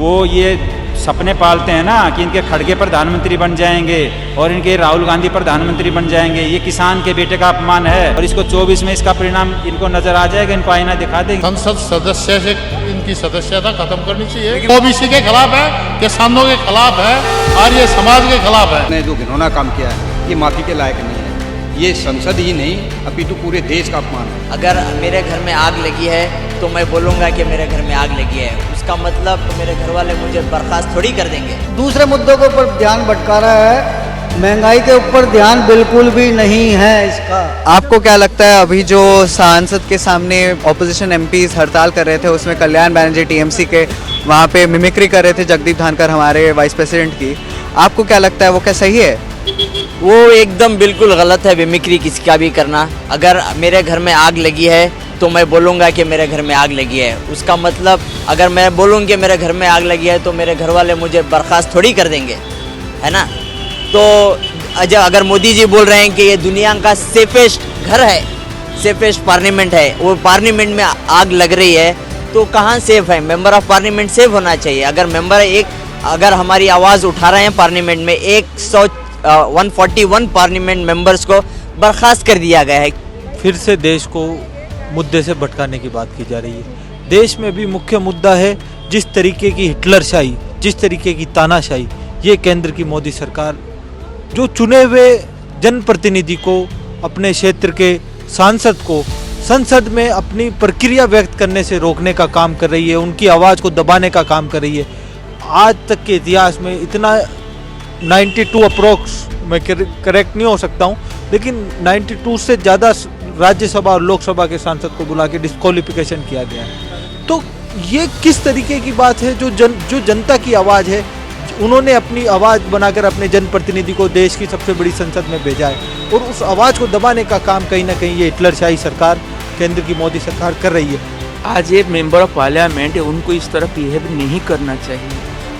वो ये सपने पालते हैं ना कि इनके खड़गे प्रधानमंत्री बन जाएंगे और इनके राहुल गांधी प्रधानमंत्री बन जाएंगे। ये किसान के बेटे का अपमान है और इसको 24 में इसका परिणाम इनको नजर आ जाएगा, इनको आईना दिखा देंगे। संसद सदस्य से इनकी सदस्यता खत्म करनी चाहिए। ओबीसी के खिलाफ है, किसानों के खिलाफ है, आर्य समाज के खिलाफ है। ने जो घिनौना काम किया है ये माफी के लायक नहीं है। ये संसद ही नहीं अपितु पूरे देश का अपमान है। अगर मेरे घर में आग लगी है तो मैं बोलूँगा कि मेरे घर में आग लगी है, उसका मतलब मेरे घर वाले मुझे बर्खास्त थोड़ी कर देंगे। दूसरे मुद्दों के ऊपर ध्यान भटका रहा है, महंगाई के ऊपर ध्यान बिल्कुल भी नहीं है इसका। आपको क्या लगता है अभी जो सांसद के सामने ऑपोजिशन एमपीज हड़ताल कर रहे थे उसमें कल्याण बैनर्जी टीएमसी के वहाँ पे मिमिक्री कर रहे थे जगदीप धनखड़ हमारे वाइस प्रेसिडेंट की, आपको क्या लगता है वो क्या सही है? वो एकदम बिल्कुल गलत है मिमिक्री किसी का भी करना। अगर मेरे घर में आग लगी है तो मैं बोलूँगा कि मेरे घर में आग लगी है, उसका मतलब अगर मैं बोलूँ कि मेरे घर में आग लगी है तो मेरे घर वाले मुझे बर्खास्त थोड़ी कर देंगे, है ना। तो अगर मोदी जी बोल रहे हैं कि ये दुनिया का सेफेस्ट घर है, सेफेस्ट पार्लियामेंट है, वो पार्लियामेंट में आग लग रही है तो कहाँ सेफ है? मेंबर ऑफ पार्लियामेंट सेफ होना चाहिए। अगर हमारी आवाज़ उठा रहे हैं पार्लियामेंट में 141 पार्लियामेंट मेंबर्स को बर्खास्त कर दिया गया है। फिर से देश को मुद्दे से भटकाने की बात की जा रही है। देश में भी मुख्य मुद्दा है जिस तरीके की हिटलरशाही, जिस तरीके की तानाशाही ये केंद्र की मोदी सरकार जो चुने हुए जनप्रतिनिधि को, अपने क्षेत्र के सांसद को संसद में अपनी प्रक्रिया व्यक्त करने से रोकने का काम कर रही है, उनकी आवाज़ को दबाने का काम कर रही है। आज तक के इतिहास में इतना 92 अप्रोक्स, मैं करेक्ट नहीं हो सकता हूँ, लेकिन 92 से ज़्यादा राज्यसभा और लोकसभा के सांसद को बुला के डिस्क्वालिफिकेशन किया गया है। तो ये किस तरीके की बात है? जो जनता की आवाज़ है, उन्होंने अपनी आवाज़ बनाकर अपने जनप्रतिनिधि को देश की सबसे बड़ी संसद में भेजा है और उस आवाज़ को दबाने का काम कहीं ना कहीं ये हिटलरशाही सरकार, केंद्र की मोदी सरकार कर रही है। आज ये मेंबर ऑफ पार्लियामेंट है, उनको इस तरह बिहेव नहीं करना चाहिए।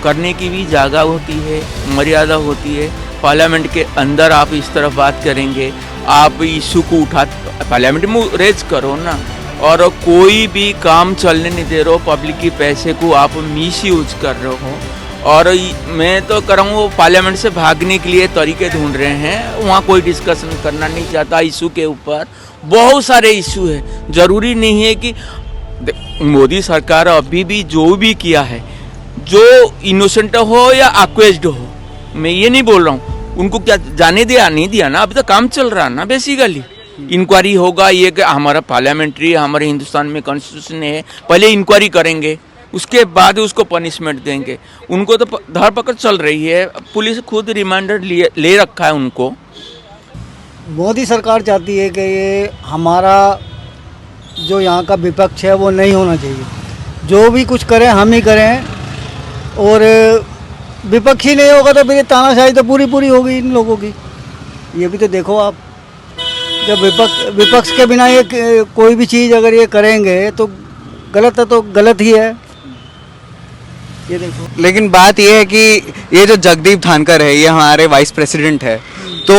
करने की भी जगह होती है, मर्यादा होती है। पार्लियामेंट के अंदर आप इस तरह बात करेंगे, आप इशू को उठा पार्लियामेंट में रेज करो ना, और कोई भी काम चलने नहीं दे रहे हो, पब्लिक के पैसे को आप मिस यूज कर रहे हो। और मैं तो कर रहा हूँ पार्लियामेंट से भागने के लिए तरीके ढूंढ रहे हैं, वहाँ कोई डिस्कशन करना नहीं चाहता इशू के ऊपर। बहुत सारे इशू है, ज़रूरी नहीं है कि मोदी सरकार अभी भी जो भी किया है, जो इनोसेंट हो या अक्वेज्ड हो, मैं ये नहीं बोल रहा हूँ, उनको क्या जाने दिया नहीं दिया ना, अभी तो काम चल रहा है ना। बेसिकली इंक्वायरी होगा, ये कि हमारा पार्लियामेंट्री, हमारे हिंदुस्तान में कॉन्स्टिट्यूशन है, पहले इंक्वायरी करेंगे, उसके बाद उसको पनिशमेंट देंगे। उनको तो धरपकड़ चल रही है, पुलिस खुद रिमांडर ले रखा है उनको। मोदी सरकार चाहती है कि ये हमारा जो यहाँ का विपक्ष है वो नहीं होना चाहिए, जो भी कुछ करें हम ही करें, और विपक्ष ही नहीं होगा तो फिर तानाशाही तो पूरी होगी इन लोगों की। ये भी तो देखो आप, जब विपक्ष के बिना ये कोई भी चीज़ अगर ये करेंगे तो गलत है, तो गलत ही है। ये देखो, लेकिन बात ये है कि ये जो जगदीप धनखड़ है ये हमारे वाइस प्रेसिडेंट है, तो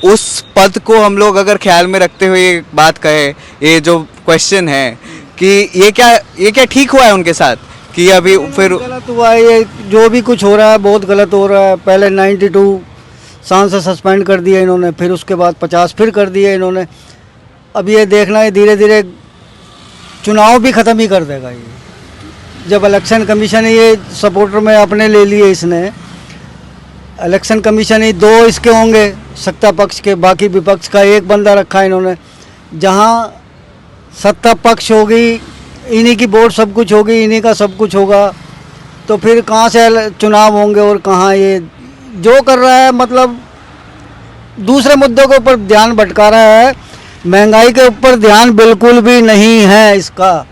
उस पद को हम लोग अगर ख्याल में रखते हुए ये बात कहे, ये जो क्वेश्चन है कि ये क्या ठीक हुआ है उनके साथ कि अभी फिर गलत हुआ है? ये जो भी कुछ हो रहा है बहुत गलत हो रहा है। पहले 92 सांसद सस्पेंड कर दिए इन्होंने, फिर उसके बाद 50 फिर कर दिए इन्होंने। अब ये देखना है धीरे धीरे चुनाव भी ख़त्म ही कर देगा ये। जब इलेक्शन कमीशन ये सपोर्टर में अपने ले लिए इसने, इलेक्शन कमीशन ही 2 इसके होंगे सत्ता पक्ष के, बाकी विपक्ष का 1 बंदा रखा है इन्होंने। जहाँ सत्ता पक्ष होगी, इन्हीं की वोट सब कुछ होगी, इन्हीं का सब कुछ होगा, तो फिर कहाँ से चुनाव होंगे और कहाँ ये जो कर रहा है, मतलब दूसरे मुद्दों के ऊपर ध्यान भटका रहा है, महंगाई के ऊपर ध्यान बिल्कुल भी नहीं है इसका।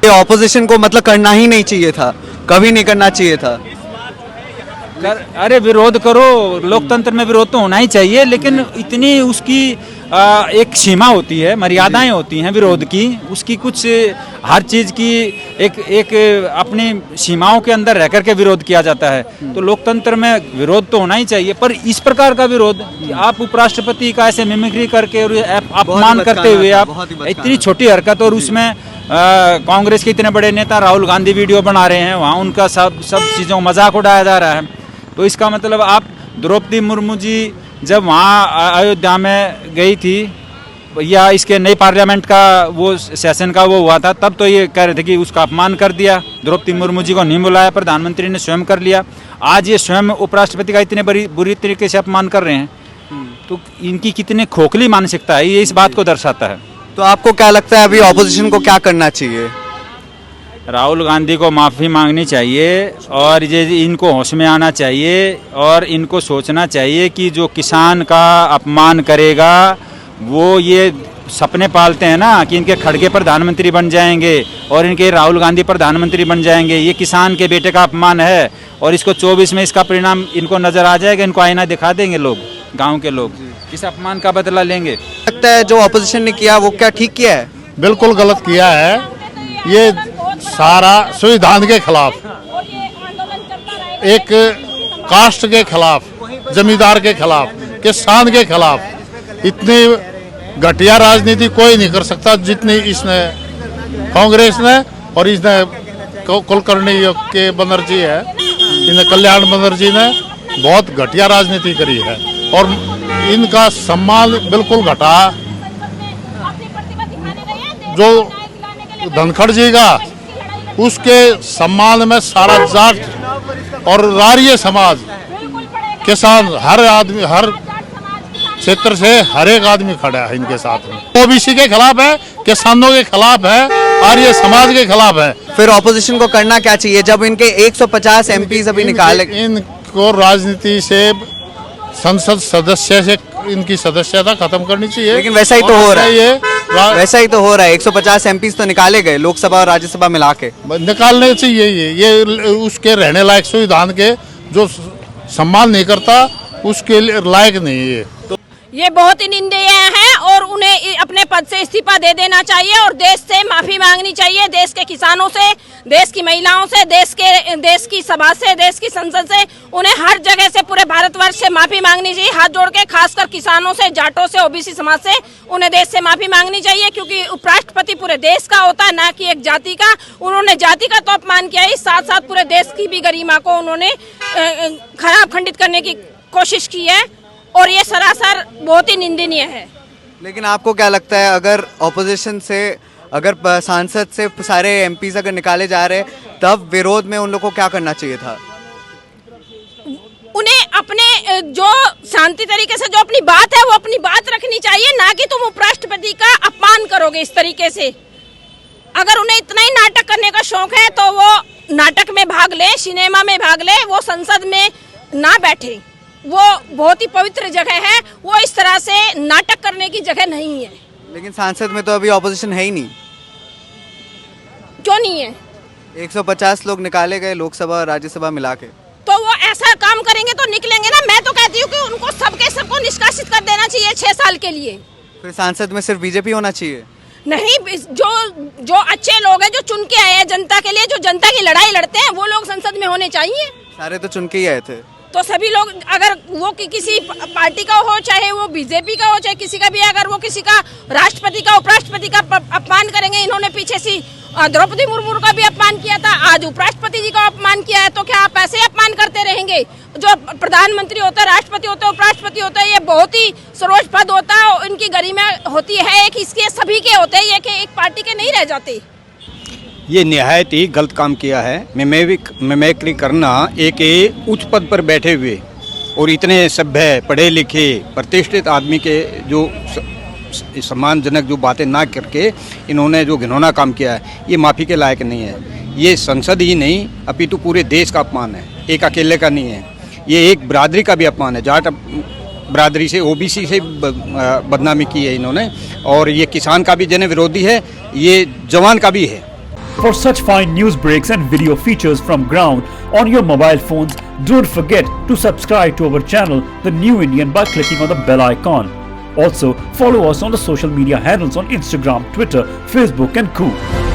ये ऑपोजिशन को मतलब करना ही नहीं चाहिए था, कभी नहीं करना चाहिए था। अरे विरोध करो, लोकतंत्र में विरोध तो होना ही चाहिए, लेकिन इतनी उसकी एक सीमा होती है, मर्यादाएं होती हैं विरोध की, उसकी कुछ हर चीज़ की एक अपनी सीमाओं के अंदर रह करके विरोध किया जाता है। तो लोकतंत्र में विरोध तो होना ही चाहिए, पर इस प्रकार का विरोध कि आप उपराष्ट्रपति का ऐसे मिमिक्री करके और अपमान करते हुए आप इतनी छोटी हरकत, और उसमें कांग्रेस के इतने बड़े नेता राहुल गांधी वीडियो बना रहे हैं, वहाँ उनका सब चीज़ों का मजाक उड़ाया जा रहा है। तो इसका मतलब आप द्रौपदी मुर्मू जी जब वहाँ अयोध्या में गई थी या इसके नई पार्लियामेंट का वो सेशन का वो हुआ था, तब तो ये कह रहे थे कि उसका अपमान कर दिया, द्रौपदी मुर्मू जी को नहीं बुलाया, प्रधानमंत्री ने स्वयं कर लिया। आज ये स्वयं उपराष्ट्रपति का इतने बुरी तरीके से अपमान कर रहे हैं, तो इनकी कितनी खोखली मानसिकता है, ये इस बात को दर्शाता है। तो आपको क्या लगता है अभी ऑपोजिशन को क्या करना चाहिए? राहुल गांधी को माफ़ी मांगनी चाहिए और ये इनको होश में आना चाहिए और इनको सोचना चाहिए कि जो किसान का अपमान करेगा वो ये सपने पालते हैं ना कि इनके खड़गे प्रधानमंत्री बन जाएंगे और इनके राहुल गांधी प्रधानमंत्री बन जाएंगे। ये किसान के बेटे का अपमान है और इसको 24 में इसका परिणाम इनको नज़र आ जाएगा, इनको आईना दिखा देंगे लोग, गाँव के लोग इस अपमान का बदला लेंगे। लगता है जो ऑपोजिशन ने किया वो क्या ठीक किया है? बिल्कुल गलत किया है। ये सारा संविधान के खिलाफ, एक कास्ट के खिलाफ, जमींदार के खिलाफ, किसान के खिलाफ इतनी घटिया राजनीति कोई नहीं कर सकता जितनी इसने कांग्रेस ने और इसने कुलकर्णी के बनर्जी है, इन्हें कल्याण बनर्जी ने बहुत घटिया राजनीति करी है और इनका सम्मान बिल्कुल घटा। जो धनखड़ जी का उसके सम्मान में सारा जाट और रारिय समाज, किसान, हर आदमी, हर क्षेत्र से हर एक आदमी खड़ा है इनके साथ में। ओबीसी के खिलाफ है, किसानों के खिलाफ है, आर्य समाज के खिलाफ है। फिर ऑपोजिशन को करना क्या चाहिए जब इनके 150 एमपी अभी निकाले? इनको राजनीति से, संसद सदस्य से इनकी सदस्यता खत्म करनी चाहिए। लेकिन वैसा ही तो हो रहा है, वैसा ही तो हो रहा है। 150 एमपी तो निकाले गए लोकसभा और राज्यसभा मिला के। निकालने चाहिए ये उसके रहने लायक संविधान के जो सम्मान नहीं करता उसके लायक नहीं है। ये बहुत ही निंदनीय है और उन्हें अपने पद से इस्तीफा दे देना चाहिए और देश से माफी मांगनी चाहिए, देश के किसानों से, देश की महिलाओं से, देश की सभा से, देश की संसद से, उन्हें हर जगह से, पूरे भारतवर्ष से माफी मांगनी चाहिए, हाथ जोड़ के, खासकर किसानों से, जाटों से, ओबीसी समाज से उन्हें देश से माफी मांगनी चाहिए, क्योंकि उपराष्ट्रपति पूरे देश का होता है, ना कि एक जाति का। उन्होंने जाति का तो अपमान किया ही, साथ साथ पूरे देश की भी गरिमा को उन्होंने खराब खंडित करने की कोशिश की है और ये सरासर बहुत ही निंदनीय है। लेकिन आपको क्या लगता है अगर ऑपोजिशन से, अगर सांसद से सारे एमपीज अगर निकाले जा रहे तब विरोध में उन लोगों को क्या करना चाहिए था? उन्हें अपने जो शांति तरीके से जो अपनी बात है वो अपनी बात रखनी चाहिए, ना कि तुम उपराष्ट्रपति का अपमान करोगे इस तरीके से। अगर उन्हें इतना ही नाटक करने का शौक है तो वो नाटक में भाग ले, सिनेमा में भाग ले, वो संसद में ना बैठे। वो बहुत ही पवित्र जगह है, वो इस तरह से नाटक करने की जगह नहीं है। लेकिन सांसद में तो अभी ऑपोजिशन है ही नहीं। क्यों नहीं है? 150 लोग निकाले गए लोकसभा और राज्यसभा मिला के। तो वो ऐसा काम करेंगे तो निकलेंगे ना। मैं तो कहती हूँ कि उनको सबको निष्कासित कर देना चाहिए 6 साल के लिए। फिर सांसद में सिर्फ बीजेपी होना चाहिए? नहीं, जो अच्छे लोग हैं, जो चुन के आए हैं जनता के लिए, जो जनता की लड़ाई लड़ते हैं, वो लोग संसद में होने चाहिए। सारे तो चुन के ही आए थे। तो सभी लोग, अगर वो किसी पार्टी का हो, चाहे वो बीजेपी का हो, चाहे किसी का भी, अगर वो किसी का राष्ट्रपति का, उपराष्ट्रपति का अपमान करेंगे, इन्होंने पीछे से द्रौपदी मुर्मू का भी अपमान किया था, आज उपराष्ट्रपति जी का अपमान किया है, तो क्या आप ऐसे अपमान करते रहेंगे? जो प्रधानमंत्री होता है, राष्ट्रपति होता है, उपराष्ट्रपति होता है, ये बहुत ही सर्वोच्च पद होता है, इनकी गरिमा होती है कि इसके सभी के होते हैं, ये कि एक पार्टी के नहीं रह जाते। ये निहायत ही गलत काम किया है। मिमिक्री करना एक उच्च पद पर बैठे हुए और इतने सभ्य, पढ़े लिखे, प्रतिष्ठित आदमी के जो सम्मानजनक जो बातें ना करके इन्होंने जो घिनौना काम किया है, ये माफ़ी के लायक नहीं है। ये संसद ही नहीं अपितु पूरे देश का अपमान है, एक अकेले का नहीं है। ये एक बिरादरी का भी अपमान है। जाट बिरादरी से, ओबीसी से बदनामी की है इन्होंने, और ये किसान का भी जन विरोधी है, ये जवान का भी है। For such fine news breaks and video features from ground on your mobile phones, don't forget to subscribe to our channel, The New Indian, by clicking on the bell icon. Also, follow us on the social media handles on Instagram, Twitter, Facebook and Co.